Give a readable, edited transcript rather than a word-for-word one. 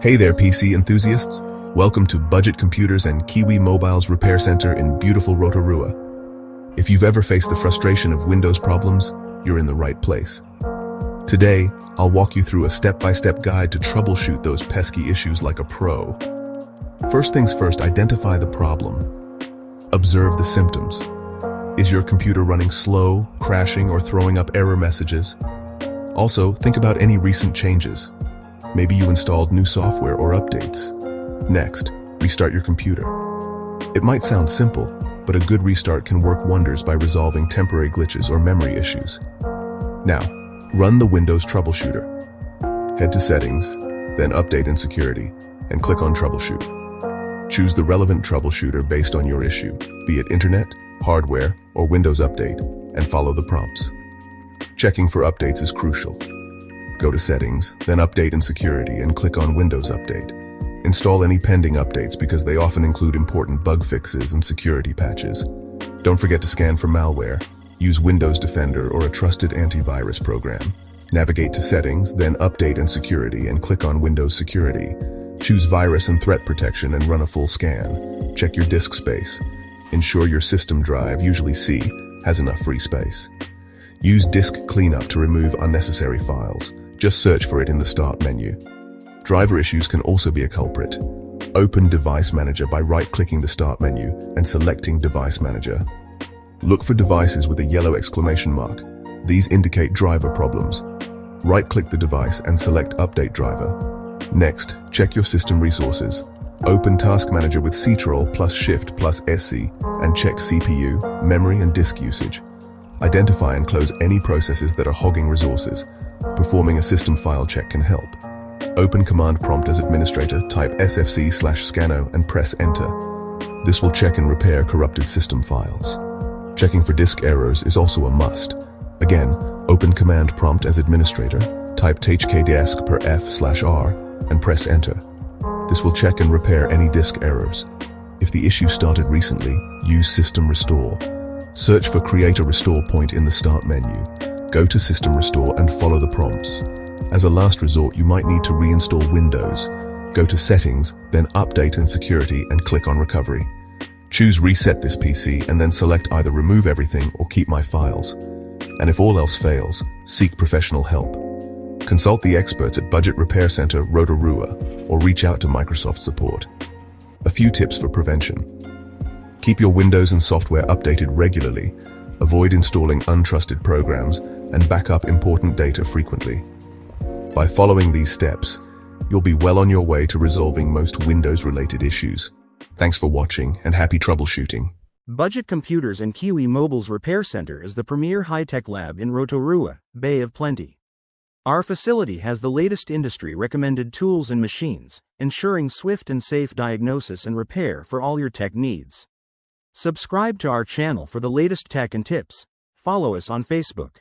Hey there, PC enthusiasts. Welcome to Budget Computers and Kiwi Mobiles Repair Center in beautiful Rotorua. If you've ever faced the frustration of Windows problems, you're in the right place. Today, I'll walk you through a step-by-step guide to troubleshoot those pesky issues like a pro. First things first, identify the problem. Observe the symptoms. Is your computer running slow, crashing, or throwing up error messages? Also, think about any recent changes. Maybe you installed new software or updates. Next, restart your computer. It might sound simple, but a good restart can work wonders by resolving temporary glitches or memory issues. Now, run the Windows Troubleshooter. Head to Settings, then Update and Security, and click on Troubleshoot. Choose the relevant troubleshooter based on your issue, be it Internet, hardware, or Windows Update, and follow the prompts. Checking for updates is crucial. Go to Settings, then Update and Security, and click on Windows Update. Install any pending updates because they often include important bug fixes and security patches. Don't forget to scan for malware. Use Windows Defender or a trusted antivirus program. Navigate to Settings, then Update and Security, and click on Windows Security. Choose Virus and Threat Protection and run a full scan. Check your disk space. Ensure your system drive, usually C, has enough free space. Use Disk Cleanup to remove unnecessary files. Just search for it in the Start menu. Driver issues can also be a culprit. Open Device Manager by right-clicking the Start menu and selecting Device Manager. Look for devices with a yellow exclamation mark. These indicate driver problems. Right-click the device and select Update Driver. Next, check your system resources. Open Task Manager with Ctrl plus Shift plus SC and check CPU, memory, and disk usage. Identify and close any processes that are hogging resources. Performing a system file check can help. Open Command Prompt as administrator, type sfc/scanno and press Enter. This will check and repair corrupted system files. Checking for disk errors is also a must. Again, open Command Prompt as administrator, type thkdisk per f/r and press Enter. This will check and repair any disk errors. If the issue started recently, use System Restore. Search for Create a Restore Point in the Start menu. Go to System Restore and follow the prompts. As a last resort, you might need to reinstall Windows. Go to Settings, then Update and Security and click on Recovery. Choose Reset this PC and then select either Remove Everything or Keep My Files. And if all else fails, seek professional help. Consult the experts at Budget Repair Center Rotorua or reach out to Microsoft support. A few tips for prevention. Keep your Windows and software updated regularly. Avoid installing untrusted programs and back up important data frequently. By following these steps, you'll be well on your way to resolving most Windows-related issues. Thanks for watching and happy troubleshooting. Budget Computers and Kiwi Mobiles Repair Center is the premier high-tech lab in Rotorua, Bay of Plenty. Our facility has the latest industry-recommended tools and machines, ensuring swift and safe diagnosis and repair for all your tech needs. Subscribe to our channel for the latest tech and tips. Follow us on Facebook.